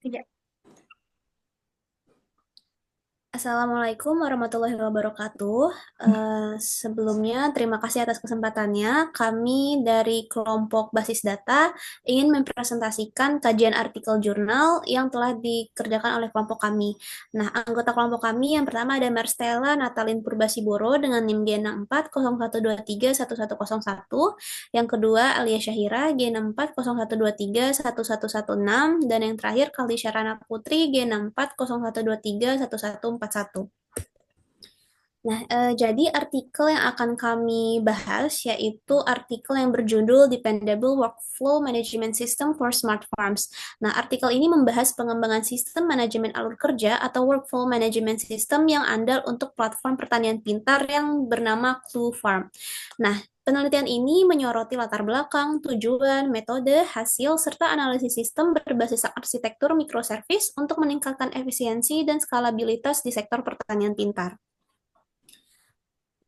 Ya. Assalamualaikum warahmatullahi wabarakatuh. Sebelumnya, terima kasih atas kesempatannya. Kami dari kelompok basis data ingin mempresentasikan kajian artikel jurnal yang telah dikerjakan oleh kelompok kami. Nah, anggota kelompok kami yang pertama ada Marstella Natalin Purbasiboro dengan NIM G6401231101. Yang kedua, Alia Syahira G6401231116 dan yang terakhir Kali Syarana Putri G6401231141. Nah, jadi artikel yang akan kami bahas yaitu artikel yang berjudul Dependable Workflow Management System for Smart Farms. Nah, artikel ini membahas pengembangan sistem manajemen alur kerja atau workflow management system yang andal untuk platform pertanian pintar yang bernama Clue Farm. Nah, penelitian ini menyoroti latar belakang, tujuan, metode, hasil, serta analisis sistem berbasis arsitektur microservice untuk meningkatkan efisiensi dan skalabilitas di sektor pertanian pintar.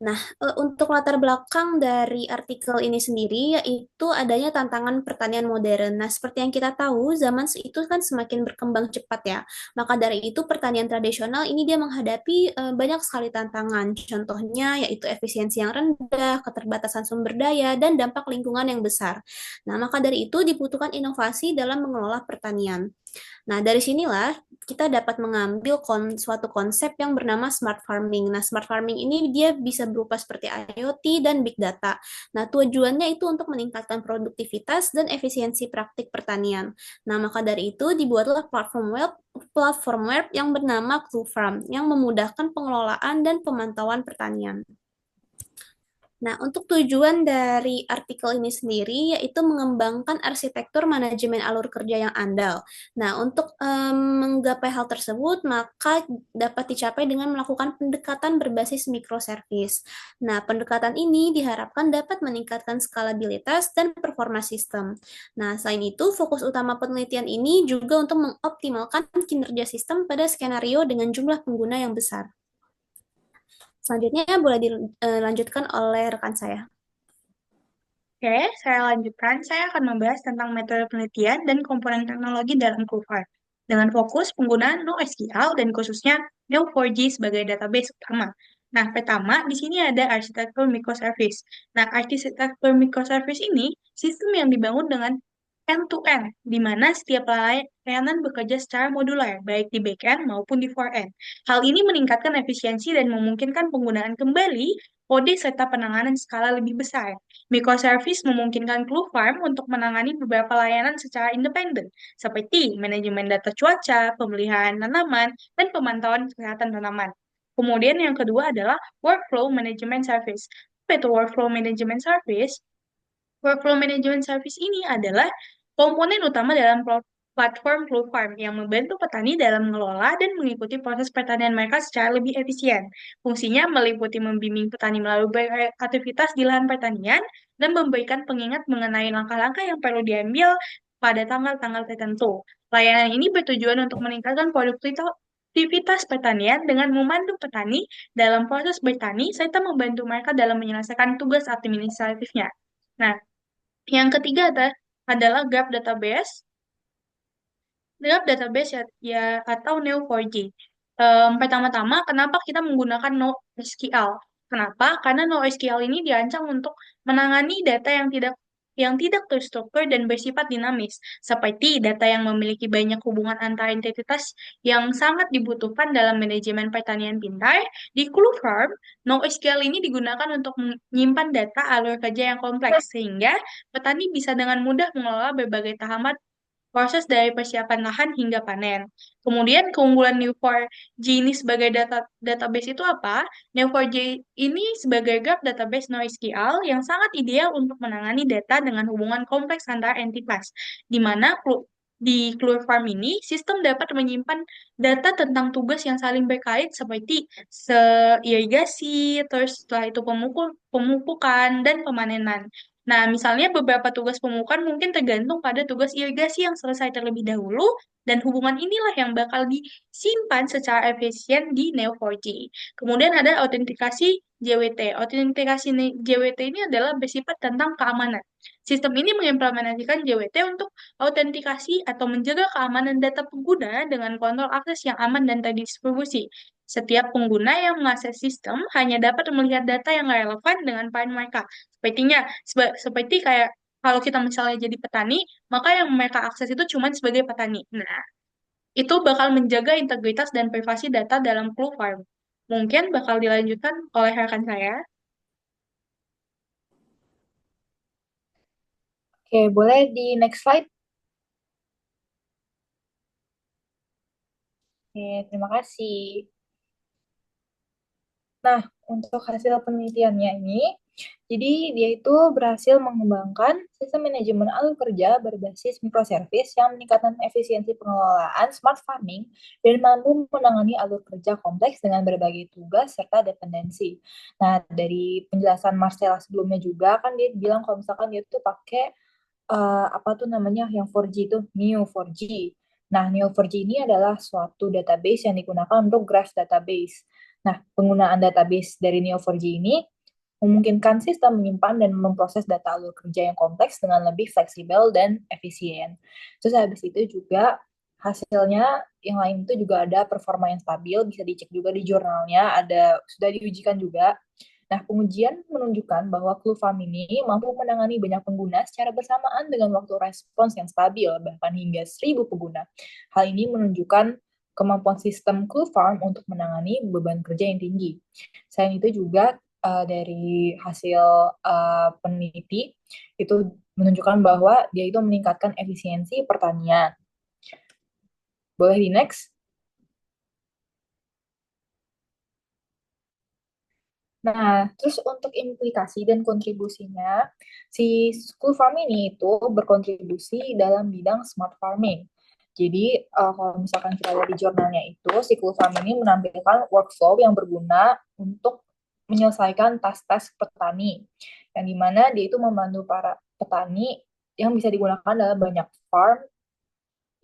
Nah, untuk latar belakang dari artikel ini sendiri yaitu adanya tantangan pertanian modern. Nah, seperti yang kita tahu, zaman itu kan semakin berkembang cepat ya. Maka dari itu pertanian tradisional ini dia menghadapi banyak sekali tantangan. Contohnya yaitu efisiensi yang rendah, keterbatasan sumber daya, dan dampak lingkungan yang besar. Nah, maka dari itu dibutuhkan inovasi dalam mengelola pertanian. Nah, dari sinilah kita dapat mengambil suatu konsep yang bernama smart farming. Nah, smart farming ini dia bisa berupa seperti IoT dan big data. Nah, tujuannya itu untuk meningkatkan produktivitas dan efisiensi praktik pertanian. Nah, maka dari itu dibuatlah platform web yang bernama Clue Farm yang memudahkan pengelolaan dan pemantauan pertanian. Nah, untuk tujuan dari artikel ini sendiri yaitu mengembangkan arsitektur manajemen alur kerja yang andal. Nah, untuk menggapai hal tersebut, maka dapat dicapai dengan melakukan pendekatan berbasis microservice. Nah, pendekatan ini diharapkan dapat meningkatkan skalabilitas dan performa sistem. Nah, selain itu, fokus utama penelitian ini juga untuk mengoptimalkan kinerja sistem pada skenario dengan jumlah pengguna yang besar. Selanjutnya boleh dilanjutkan oleh rekan saya. Oke, saya lanjutkan. Saya akan membahas tentang metode penelitian dan komponen teknologi dalam Kuvar dengan fokus penggunaan NoSQL dan khususnya Neo4j sebagai database utama. Nah, pertama, di sini ada arsitektur microservice. Nah, arsitektur microservice ini sistem yang dibangun dengan end-to-end, di mana setiap layanan bekerja secara modular, baik di back-end maupun di front-end. Hal ini meningkatkan efisiensi dan memungkinkan penggunaan kembali kode serta penanganan skala lebih besar. Microservice memungkinkan Clue Farm untuk menangani beberapa layanan secara independen, seperti manajemen data cuaca, pemeliharaan tanaman, dan pemantauan kesehatan tanaman. Kemudian yang kedua adalah Workflow Management Service. Apa itu Workflow Management Service? Workflow Management Service ini adalah komponen utama dalam platform Blue Farm yang membantu petani dalam mengelola dan mengikuti proses pertanian mereka secara lebih efisien. Fungsinya meliputi membimbing petani melalui berbagai aktivitas di lahan pertanian dan memberikan pengingat mengenai langkah-langkah yang perlu diambil pada tanggal-tanggal tertentu. Layanan ini bertujuan untuk meningkatkan produktivitas pertanian dengan memandu petani dalam proses bertani serta membantu mereka dalam menyelesaikan tugas administratifnya. Nah, yang ketiga adalah Graph Database. Graph Database ya atau Neo4j. Pertama-tama, kenapa kita menggunakan NoSQL? Kenapa? Karena NoSQL ini dirancang untuk menangani data yang tidak terstruktur dan bersifat dinamis, seperti data yang memiliki banyak hubungan antar entitas yang sangat dibutuhkan dalam manajemen pertanian pintar. Di Clue Farm, NoSQL ini digunakan untuk menyimpan data alur kerja yang kompleks, sehingga petani bisa dengan mudah mengelola berbagai tahapan proses dari persiapan lahan hingga panen. Kemudian keunggulan Neo4j ini sebagai database itu apa? Neo4j ini sebagai graph database NoSQL yang sangat ideal untuk menangani data dengan hubungan kompleks antar entitas, di mana di Clue Farm ini, sistem dapat menyimpan data tentang tugas yang saling berkait seperti irigasi, terus setelah itu pemupukan, dan pemanenan. Nah, misalnya beberapa tugas pemupukan mungkin tergantung pada tugas irigasi yang selesai terlebih dahulu, Dan hubungan inilah yang bakal disimpan secara efisien di Neo4j. Kemudian ada autentikasi JWT. Autentikasi JWT ini adalah bersifat tentang keamanan. Sistem ini mengimplementasikan JWT untuk autentikasi atau menjaga keamanan data pengguna dengan kontrol akses yang aman dan terdistribusi. Setiap pengguna yang mengakses sistem hanya dapat melihat data yang relevan dengan peran mereka. Seperti kayak kalau kita misalnya jadi petani, maka yang mereka akses itu cuma sebagai petani. Nah, itu bakal menjaga integritas dan privasi data dalam Clue Farm. Mungkin bakal dilanjutkan oleh rekan saya. Oke, boleh di next slide? Oke, terima kasih. Nah, untuk hasil penelitiannya ini, jadi dia itu berhasil mengembangkan sistem manajemen alur kerja berbasis microservice yang meningkatkan efisiensi pengelolaan smart farming dan mampu menangani alur kerja kompleks dengan berbagai tugas serta dependensi. Nah, dari penjelasan Marcella sebelumnya juga kan dia bilang kalau misalkan dia tuh pakai apa tuh namanya yang 4G itu Neo4j. Nah, Neo4j ini adalah suatu database yang digunakan untuk graph database. Nah, penggunaan database dari Neo4j ini memungkinkan sistem menyimpan dan memproses data alur kerja yang kompleks dengan lebih fleksibel dan efisien. Terus habis itu juga hasilnya yang lain itu juga ada performa yang stabil, bisa dicek juga di jurnalnya, ada sudah diujikan juga. Nah, pengujian menunjukkan bahwa Clufarm ini mampu menangani banyak pengguna secara bersamaan dengan waktu respons yang stabil, bahkan hingga 1.000 pengguna. Hal ini menunjukkan kemampuan sistem Clufarm untuk menangani beban kerja yang tinggi. Selain itu juga dari hasil peneliti itu menunjukkan bahwa dia itu meningkatkan efisiensi pertanian. Boleh di next? Nah, terus untuk implikasi dan kontribusinya, si School Farm ini itu berkontribusi dalam bidang smart farming. Jadi, kalau misalkan kita lihat di jurnalnya itu, si School Farm ini menampilkan workflow yang berguna untuk menyelesaikan tas-tas petani, yang dimana dia itu membantu para petani yang bisa digunakan dalam banyak farm,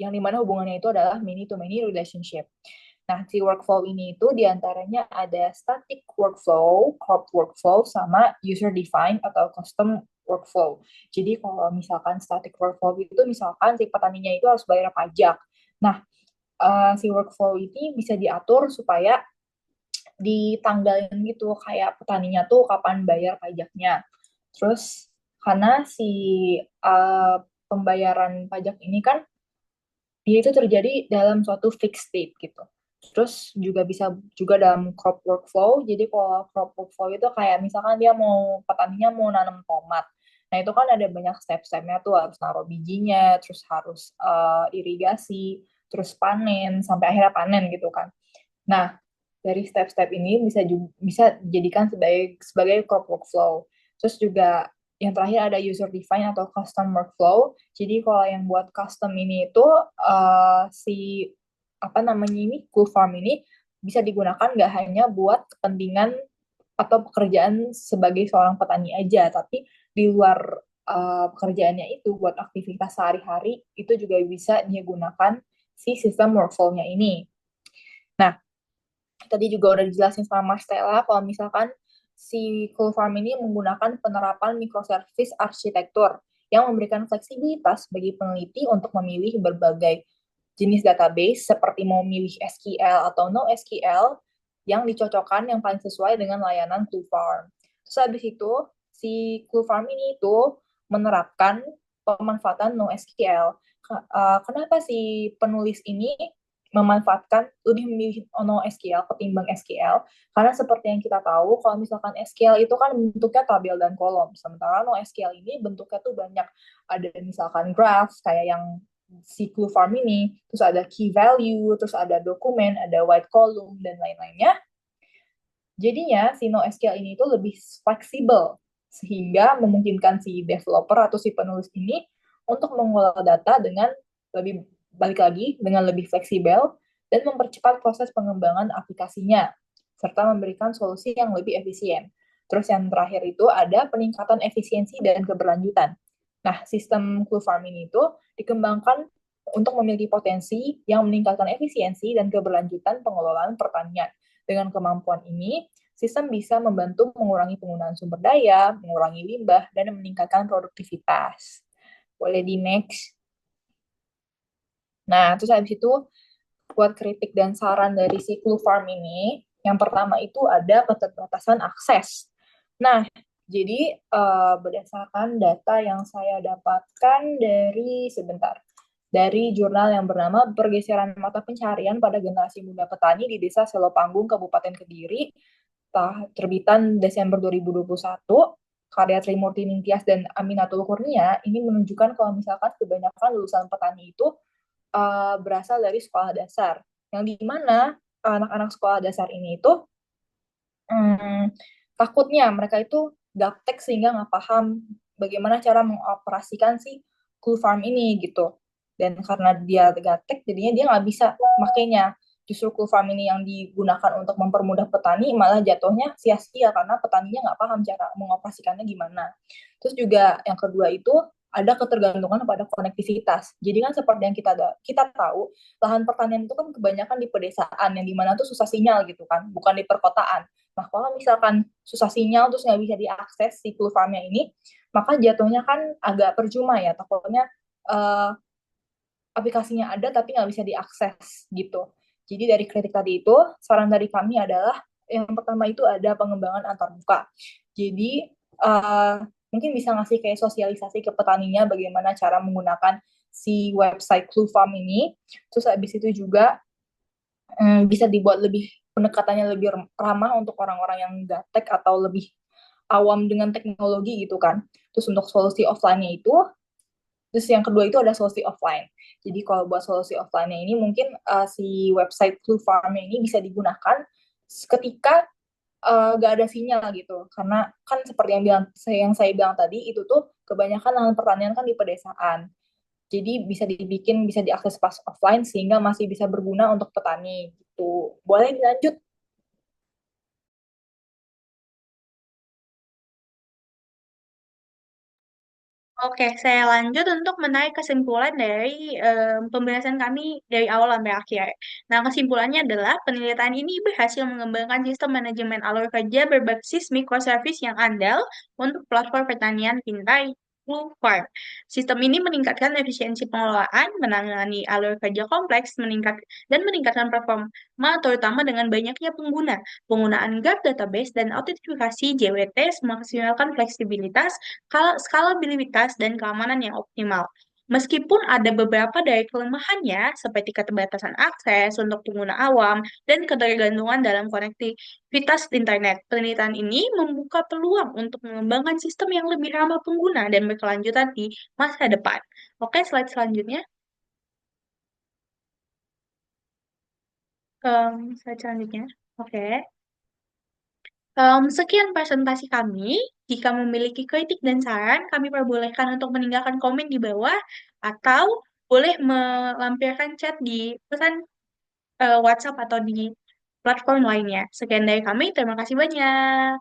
yang dimana hubungannya itu adalah many-to-many relationship. Nah, si workflow ini itu diantaranya ada static workflow, crop workflow, sama user defined atau custom workflow. Jadi kalau misalkan static workflow itu misalkan si petaninya itu harus bayar pajak. Nah, si workflow ini bisa diatur supaya ditanggalin gitu, kayak petaninya tuh kapan bayar pajaknya. Terus karena si pembayaran pajak ini kan dia itu terjadi dalam suatu fixed state gitu. Terus juga bisa juga dalam crop workflow. Jadi kalau crop workflow itu kayak misalkan dia mau petaninya mau nanam tomat. Nah itu kan ada banyak step-stepnya tuh, harus naruh bijinya, terus harus irigasi, terus panen sampai akhirnya panen gitu kan. Nah dari step-step ini bisa dijadikan sebagai crop workflow. Terus juga yang terakhir ada user define atau custom workflow. Jadi kalau yang buat custom ini itu si apa namanya ini Cool Farm ini bisa digunakan nggak hanya buat kepentingan atau pekerjaan sebagai seorang petani aja, tapi di luar pekerjaannya itu buat aktivitas sehari-hari itu juga bisa dia gunakan si sistem workflow-nya ini. Nah, tadi juga udah dijelasin sama Mas Stella kalau misalkan si Cool Farm ini menggunakan penerapan microservice arsitektur yang memberikan fleksibilitas bagi peneliti untuk memilih berbagai jenis database seperti mau milih SQL atau NoSQL yang dicocokkan yang paling sesuai dengan layanan Cool Farm. Terus habis itu si Cool Farm ini itu menerapkan pemanfaatan NoSQL. Kenapa si penulis ini memanfaatkan lebih memilih NoSQL ketimbang SQL? Karena seperti yang kita tahu, kalau misalkan SQL itu kan bentuknya tabel dan kolom, sementara NoSQL ini bentuknya tuh banyak. Ada misalkan graph kayak yang si Clue Farm ini, terus ada key value, terus ada dokumen, ada white column, dan lain-lainnya. Jadinya si NoSQL ini itu lebih fleksibel, sehingga memungkinkan si developer atau si penulis ini untuk mengolah data dengan lebih, balik lagi, dengan lebih fleksibel, dan mempercepat proses pengembangan aplikasinya, serta memberikan solusi yang lebih efisien. Terus yang terakhir itu ada peningkatan efisiensi dan keberlanjutan. Nah, sistem Clue Farm ini itu dikembangkan untuk memiliki potensi yang meningkatkan efisiensi dan keberlanjutan pengelolaan pertanian. Dengan kemampuan ini, sistem bisa membantu mengurangi penggunaan sumber daya, mengurangi limbah, dan meningkatkan produktivitas. Boleh di next. Nah, terus habis itu buat kritik dan saran dari si Clue Farm ini, yang pertama itu ada keterbatasan akses. Nah, jadi berdasarkan data yang saya dapatkan dari jurnal yang bernama Pergeseran Mata Pencarian pada Generasi Muda Petani di Desa Selopanggung, Kabupaten Kediri, terbitan Desember 2021, karya Trimurti Ningtyas dan Aminatul Kurnia, ini menunjukkan kalau misalkan kebanyakan lulusan petani itu berasal dari sekolah dasar, yang dimana anak-anak sekolah dasar ini itu takutnya mereka itu gaptek sehingga nggak paham bagaimana cara mengoperasikan si Cool Farm ini gitu. Dan karena dia gaptek, jadinya dia nggak bisa makainya. Justru Cool Farm ini yang digunakan untuk mempermudah petani, malah jatuhnya sia-sia karena petaninya nggak paham cara mengoperasikannya gimana. Terus juga yang kedua itu ada ketergantungan pada konektivitas. Jadi kan seperti yang kita tahu, lahan pertanian itu kan kebanyakan di pedesaan yang dimana tuh susah sinyal gitu kan, bukan di perkotaan. Nah, kalau misalkan susah sinyal terus nggak bisa diakses si Cool Farm-nya ini, maka jatuhnya kan agak percuma ya. Takutnya uh, aplikasinya ada tapi nggak bisa diakses gitu. Jadi dari kritik tadi itu, saran dari kami adalah yang pertama itu ada pengembangan antar muka. Jadi mungkin bisa ngasih kayak sosialisasi ke petaninya bagaimana cara menggunakan si website Clue Farm ini. Terus habis itu juga bisa dibuat lebih pendekatannya lebih ramah untuk orang-orang yang gaptek atau lebih awam dengan teknologi gitu kan. Terus untuk solusi offline-nya itu, terus yang kedua itu ada solusi offline. Jadi kalau buat solusi offline-nya ini mungkin si website Clue Farm ini bisa digunakan ketika nggak ada sinyal gitu. Karena kan seperti yang saya bilang tadi, itu tuh kebanyakan lahan pertanian kan di pedesaan. Jadi bisa diakses pas offline sehingga masih bisa berguna untuk petani gitu. Boleh dilanjut? Oke, saya lanjut untuk menarik kesimpulan dari pembahasan kami dari awal sampai akhir. Nah, kesimpulannya adalah penelitian ini berhasil mengembangkan sistem manajemen alur kerja berbasis microservice yang andal untuk platform pertanian pintar Blue Farm. Sistem ini meningkatkan efisiensi pengelolaan, menangani alur kerja kompleks, meningkatkan performa terutama dengan banyaknya pengguna. Penggunaan GAP database dan autentifikasi JWT memaksimalkan fleksibilitas, skalabilitas, dan keamanan yang optimal. Meskipun ada beberapa dari kelemahannya, seperti keterbatasan akses untuk pengguna awam dan ketergantungan dalam konektivitas internet, penelitian ini membuka peluang untuk mengembangkan sistem yang lebih ramah pengguna dan berkelanjutan di masa depan. Oke, slide selanjutnya. Slide selanjutnya. Oke. Sekian presentasi kami. Jika memiliki kritik dan saran, kami perbolehkan untuk meninggalkan komen di bawah atau boleh melampirkan chat di pesan WhatsApp atau di platform lainnya. Sekian dari kami, terima kasih banyak.